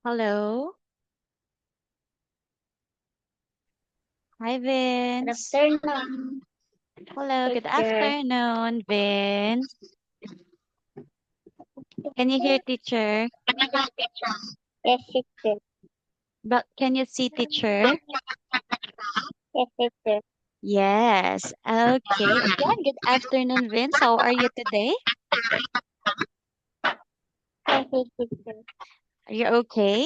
Hello. Hi, Good Vince. afternoon, Hello, good teacher. afternoon, Vince. Can you hear teacher? Yes, teacher. But can you see teacher? Yes, teacher. Yes. Okay. Again, good afternoon, Vince. How are you today? Yes, teacher. Are you okay?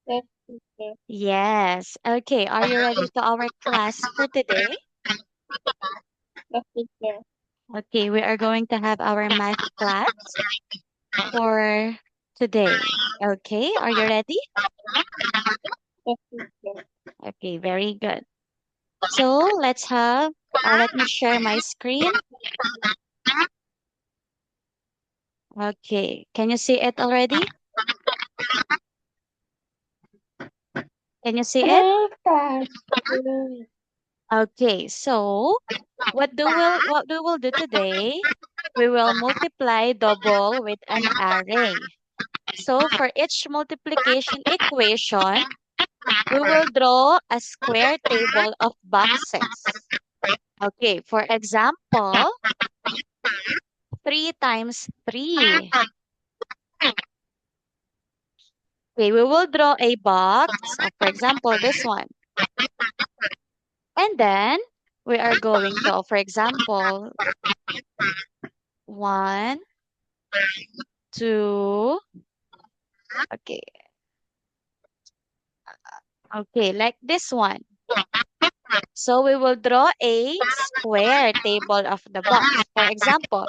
Yes, teacher. Yes. Okay. Are you ready to our class for today? Yes, teacher. Okay, we are going to have our math class for today. Okay, are you ready? Yes, teacher. Okay, very good. So let me share my screen. Okay, can you see it already? Can you see it? Okay, so what we will do today, we will multiply double with an array. So for each multiplication equation, we will draw a square table of boxes. Okay, for example, 3 times 3. Okay, we will draw a box, for example, this one. And then we are going to, for example, 1, 2, okay, okay, like this one. So we will draw a square table of the box. For example,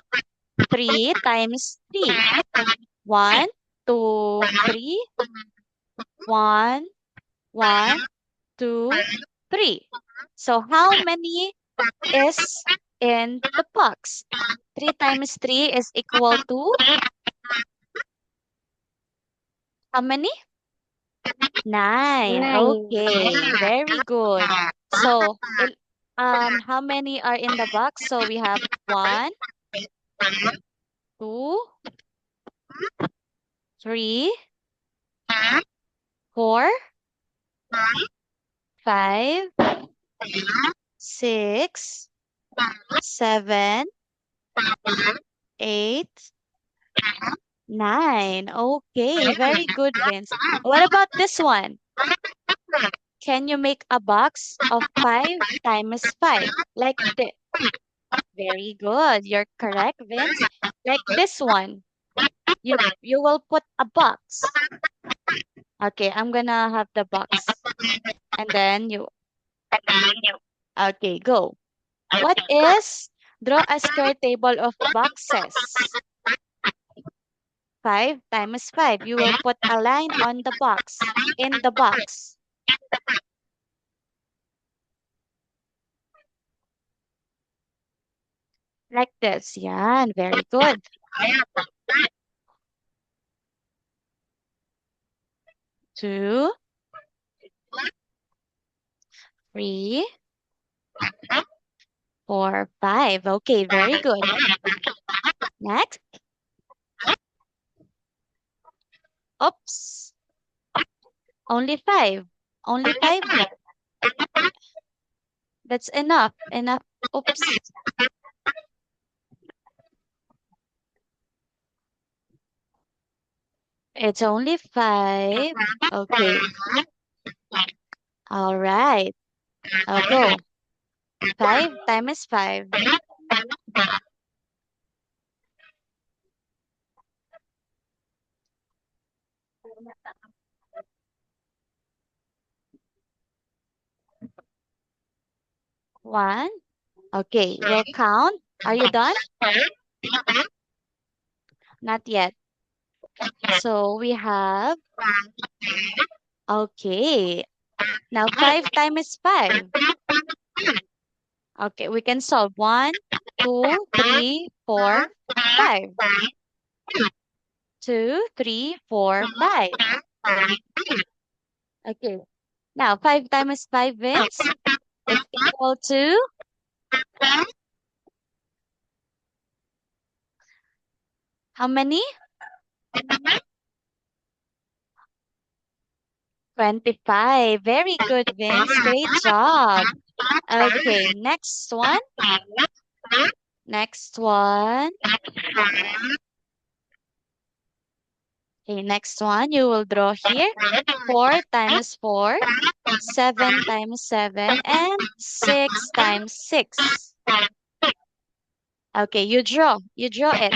3 times 3. 1, 2, 3. 1, 1, 2, 3. So how many is in the box? 3 times 3 is equal to how many? 9. 9. Okay, very good. So, how many are in the box? So we have 1, 2, 3, 4, 5, 6, 7, 8, 9. Okay, very good, Vince. What about this one? Can you make a box of 5 times 5? Like this. Very good. You're correct, Vince. Like this one. You will put a box. Okay, I'm gonna have the box. And then you okay, go. What is draw a square table of boxes? 5 times 5. You will put a line on the box. In the box. Like this. Yan, very good. 2, 3, 4, 5. Okay, very good. Next. Oops. Only 5. Only 5. That's enough. Enough. Oops. It's only 5. Okay. All right. I'll go. 5 times 5. 1. Okay, we'll count. Are you done? Not yet. So we have, okay. Now 5 times 5. Okay, we can solve. 1, 2, 3, 4, 5. 2, 3, 4, 5. Okay. Now 5 times 5 Vince is equal to how many? 25. Very good, Vince. Great job. Okay, next one. Next one. Okay, next one. You will draw here 4 times 4, 7 times 7, and 6 times 6. Okay, you draw. You draw it.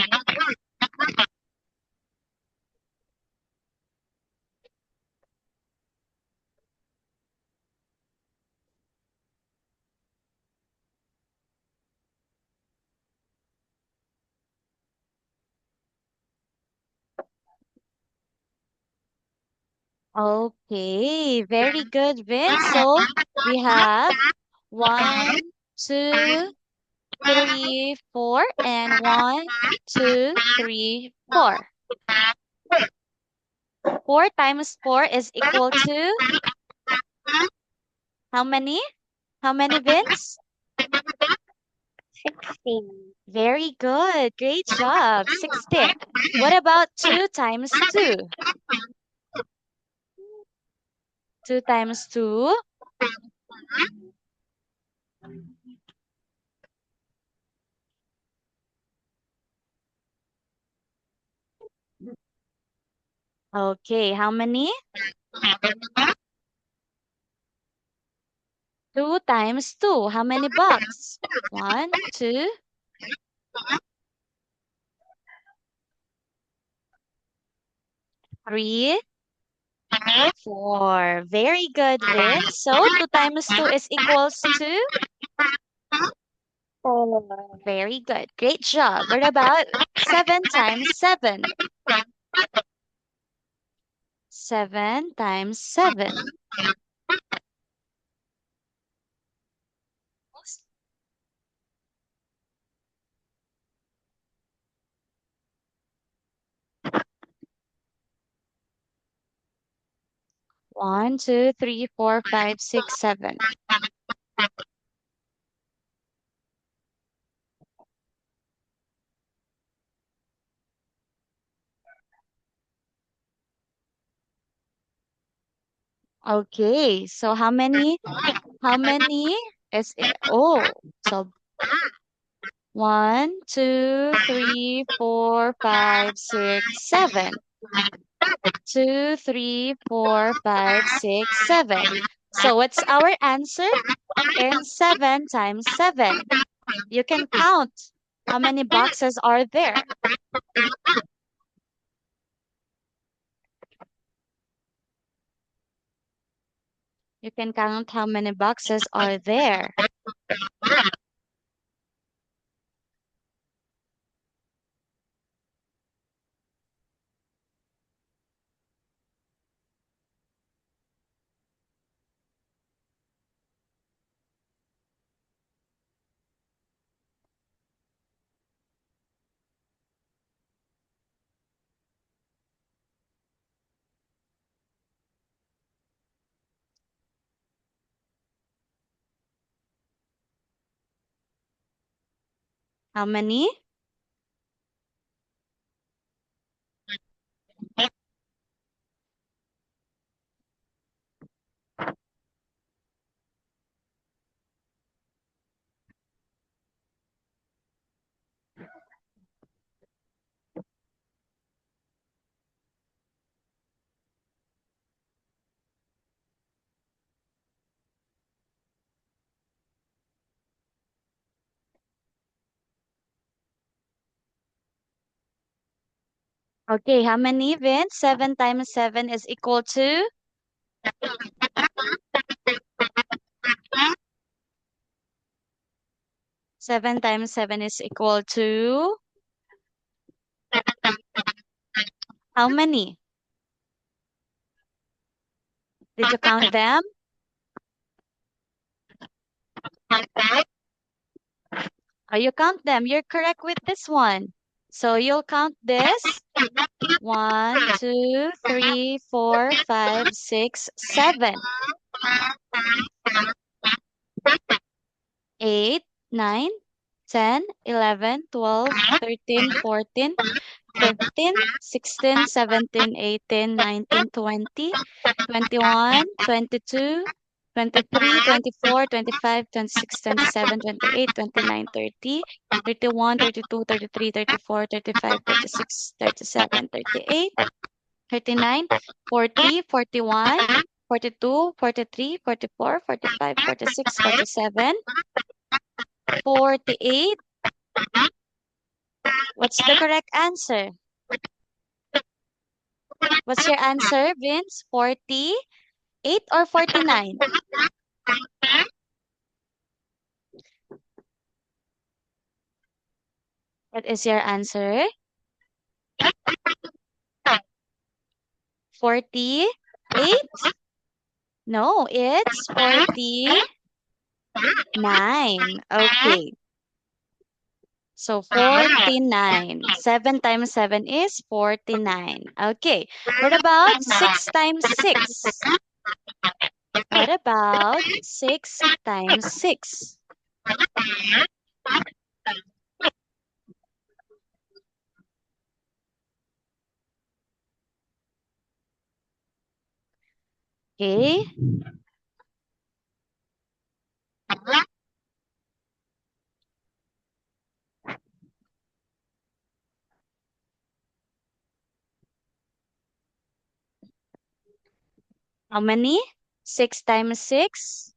Okay, very good, Vince. So we have 1, 2, 3, 4, and 1, 2, 3, 4. 4 times 4 is equal to how many? How many, Vince? 16. Very good. Great job. 16. What about 2 times 2? 2 times 2? Okay, how many? 2 times 2. How many bucks? 1, 2, 3, 4. Very good, Vince. So 2 times 2 is equals to? 4. Very good. Great job. What about 7 times 7? 7 times 7. 1, 2, 3, 4, 5, 6, 7. Okay, so how many? How many is it? Oh, so 1, 2, 3, 4, 5, 6, 7. 2, 3, 4, 5, 6, 7. So what's our answer? And 7 times 7. You can count how many boxes are there. You can count how many boxes are there. How many? Okay, how many, Vince? 7 times 7 is equal to? 7 times 7 is equal to? How many? Did you count them? Oh, you count them. You're correct with this one. So you'll count this. 1, 2, 3, 4, 5, 6, 7. 8, 9, 10, 11, 12, 13, 14, 15, 16, 17, 18, 19, 20, 21, 22, 23, 24, 25, 26, 27, 28, 29, 30, 31, 32, 33, 34, 35, 36, 37, 38, 39, 40, 41, 42, 43, 44, 45, 46, 47, 48. What's the correct answer? What's your answer, Vince? 48 or 49? What is your answer? 48? No, it's 49. Okay. So 49. 7 times 7 is 49. Okay. What about 6 times 6? What about 6 times 6? Okay. How many? 6 times 6?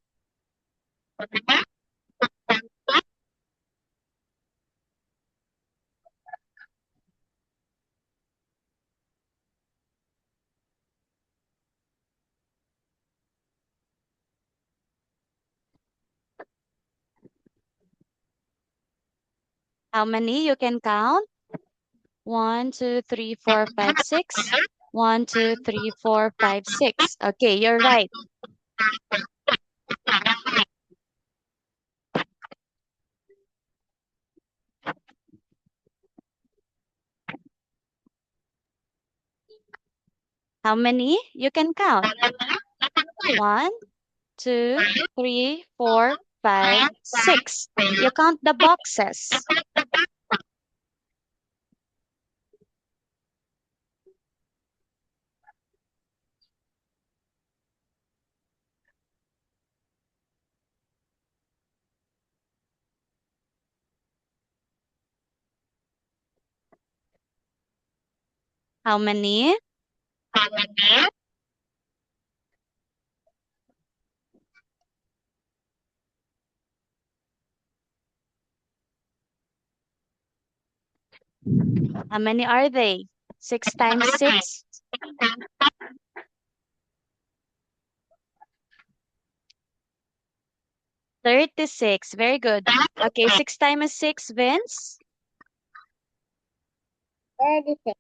How many you can count? 1, 2, 3, 4, 5, 6. 1, 2, 3, 4, 5, 6. Okay, you're right. How many you can count? 1, 2, 3, 4, 5, 6. You count the boxes. How many? How many are they? 6 times 6? 36. Very good. Okay, 6 times 6, Vince? 36.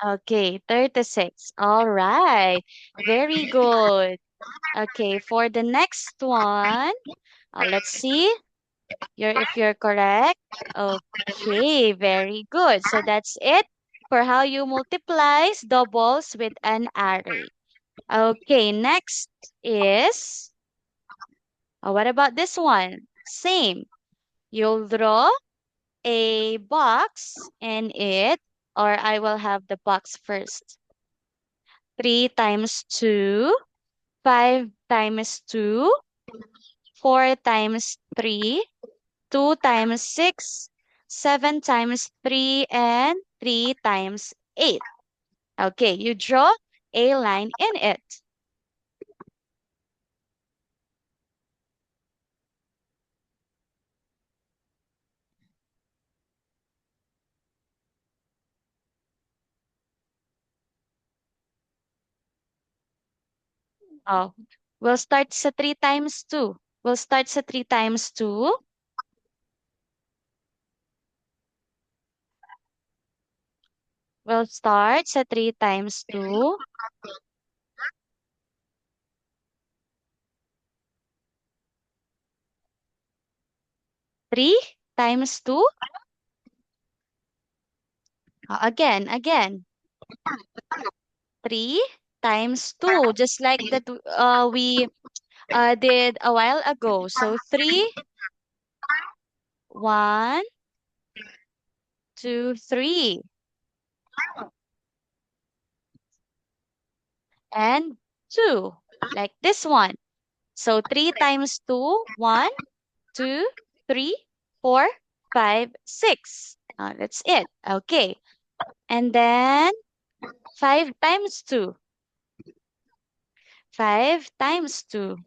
Okay, 36. All right. Very good. Okay, for the next one, let's see if you're correct. Okay, very good. So that's it for how you multiplies doubles with an array. Okay, next is, what about this one? Same. You'll draw a box in it, or I will have the box first. 3 times 2, 5 times 2, 4 times 3, 2 times 6, 7 times 3, and 3 times 8. Okay, you draw a line in it. Oh, we'll start sa 3 times 2. We'll start sa 3 times 2. We'll start sa 3 times 2. 3 times 2. Again. 3 times 2, just like that we did a while ago. So 3, 1, 2, 3. and 2, like this one. So 3 times 2, 1, 2, 3, 4, 5, 6. That's it. Okay. And then 5 times 2. 5 times 2.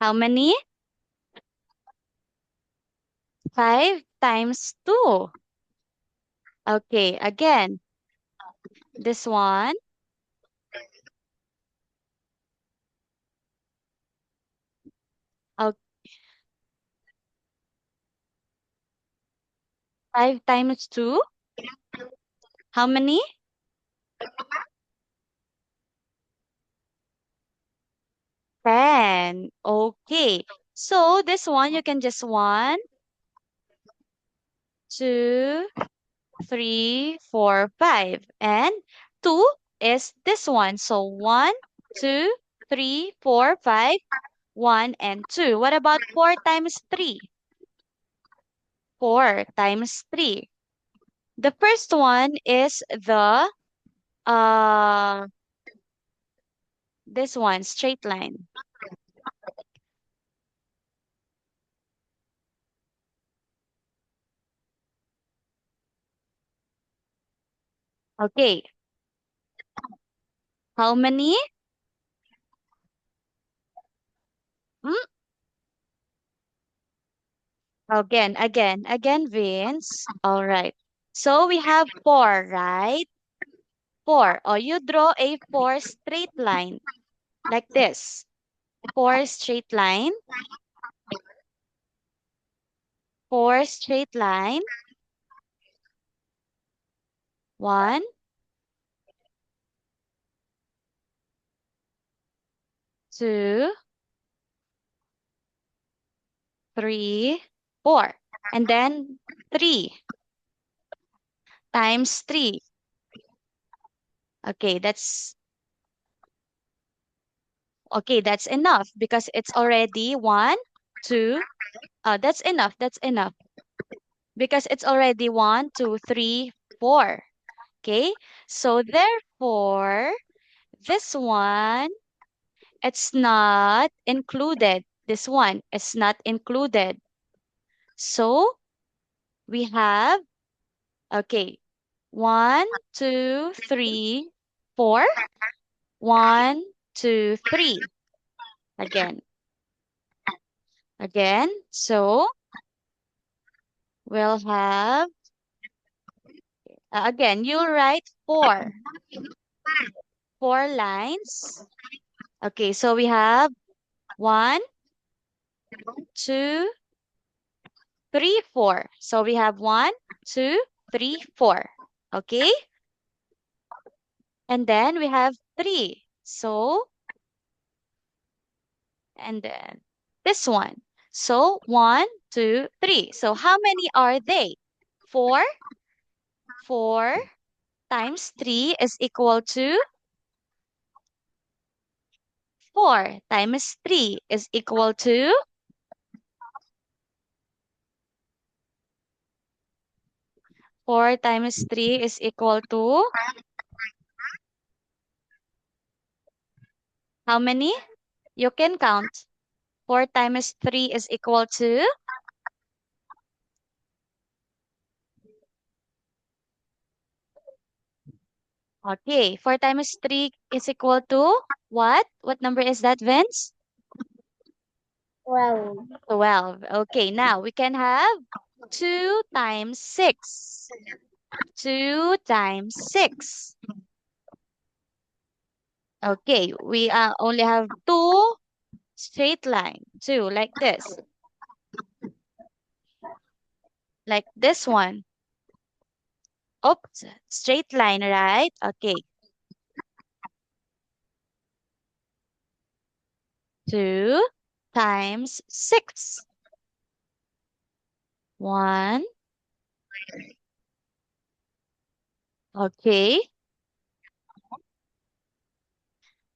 How many? 5 times 2. Okay, again, this one. Okay, 5 times 2. How many? 10. Okay. So this one, you can just 1, 2, 3, 4, 5. And 2 is this one. So 1, 2, 3, 4, 5, 1, and 2. What about 4 times 3? 4 times 3. The first one is the uh this one, straight line. Okay. How many? Mm, again, Vince. All right. So we have 4, right? 4. Oh, you draw a 4 straight line like this. 4 straight line. 4 straight line. 1, 2, 3, 4. And then 3 times 3. Okay, that's enough because it's already 1, 2. That's enough. That's enough because it's already 1, 2, 3, 4. Okay, so therefore, this one, it's not included. This one is not included. So we have, okay, 1, 2, 3, 4. 1, 2, 3. Again, again. So we'll have, again, you'll write 4. 4 lines. Okay, so we have 1, 2, 3, 4. So we have 1, 2, 3, 4. Okay? And then we have 3. So, and then this one. So 1, 2, 3. So how many are they? 4. 4 times 3 is equal to 4 times 3 is equal to 4 times 3 is equal to how many? You can count. 4 times 3 is equal to, okay, 4 times 3 is equal to what? What number is that, Vince? 12. 12. Okay, now we can have 2 times 6. 2 times 6. Okay, we only have 2 straight line. 2, like this. Like this one. Oops, straight line, right? Okay, 2 times 6. 1, Okay.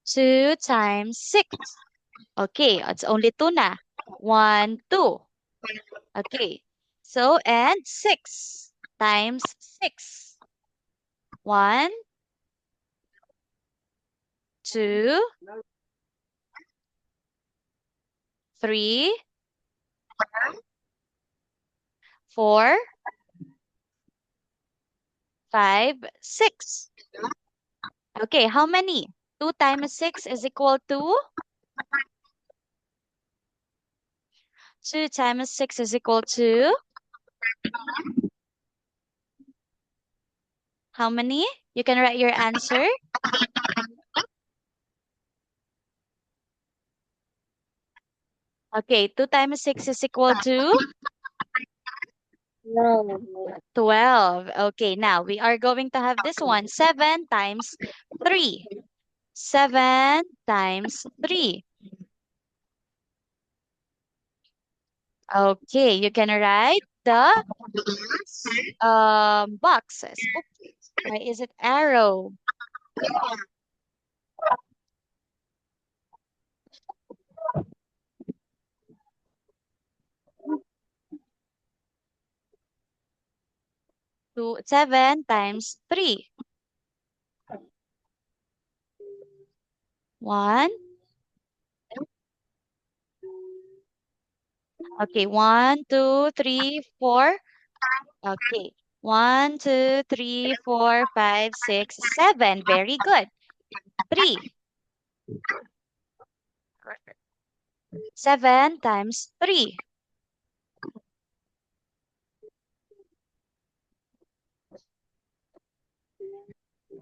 2 times 6. Okay, it's only 2 na. 1, 2. Okay. So, and 6 times 6. 1, 2, 3, 4, 5, 6. Okay, how many? 2 times 6 is equal to 2 times 6 is equal to how many? You can write your answer. Okay, 2 times 6 is equal to No. 12. Okay, now we are going to have this one. 7 times 3. 7 times 3. Okay, you can write the boxes. Oops, why is it arrow? 7 times 3. 1. Okay, 1, 2, 3, 4. Okay. 1, 2, 3, 4, 5, 6, 7. Very good. 3. 7 times 3.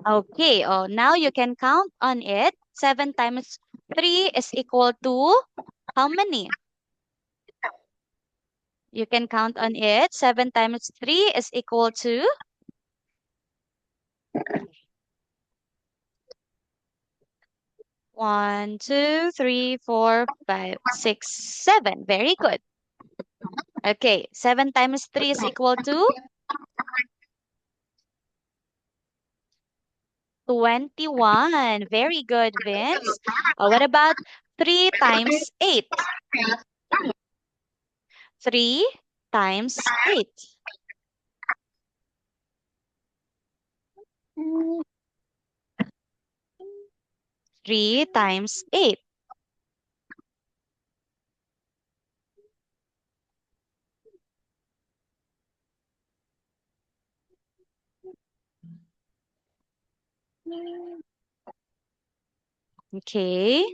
Okay. Oh, now you can count on it. 7 times 3 is equal to how many? You can count on it. 7 times 3 is equal to 1, 2, 3, 4, 5, 6, 7. Very good. Okay. 7 times 3 is equal to 21. Very good, Vince. What about 3 times 8? 3 times 8. 3 times 8. Okay.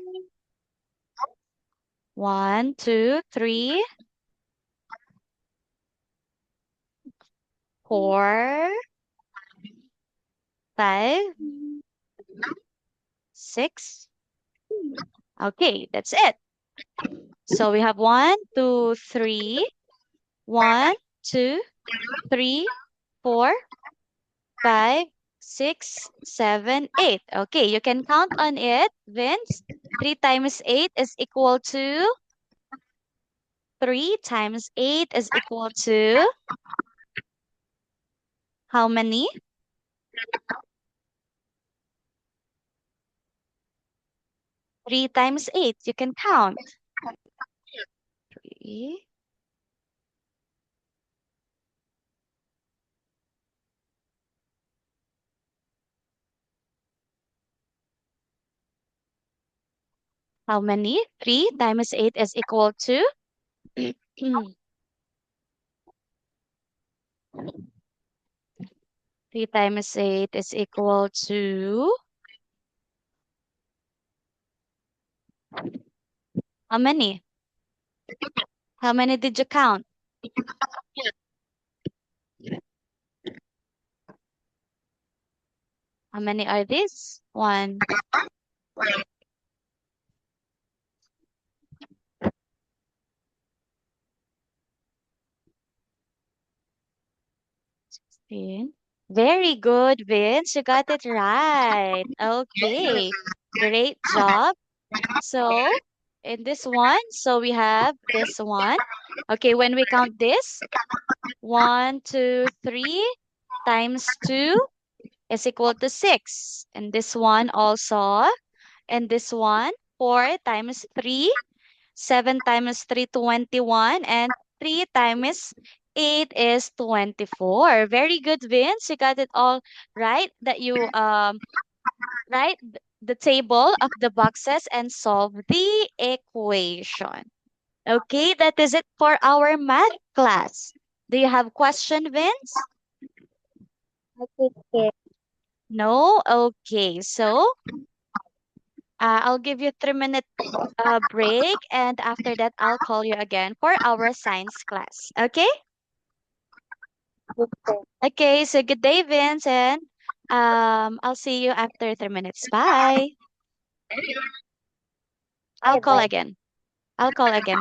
1, 2, 3, 4, 5, 6. Okay, that's it. So we have 1, 2, 3. 1, 2, 3, 4, 5, 6, 7, 8. Okay, you can count on it, Vince. 3 times 8 is equal to 3 times 8 is equal to how many? 3 times 8. You can count. 3. How many? 3 times 8 is equal to 3 times 8 is equal to how many? How many did you count? How many are these? 1, 16. Very good, Vince. You got it right. Okay. Great job. So in this one. So we have this one. Okay, when we count this, 1, 2, 3 times 2 is equal to 6. And this one also. And this one, 4 times 3, 7 times 3, 21. And 3 times 8 is 24. Very good, Vince. You got it all right. That you write the table of the boxes and solve the equation. Okay, that is it for our math class. Do you have question, Vince? No, teacher. No? Okay, so I'll give you 3 minute break, and after that, I'll call you again for our science class. Okay? Teacher. Okay, so good day, Vince, and I'll see you after 3 minutes. Bye. I'll call Bye-bye. again. I'll call again.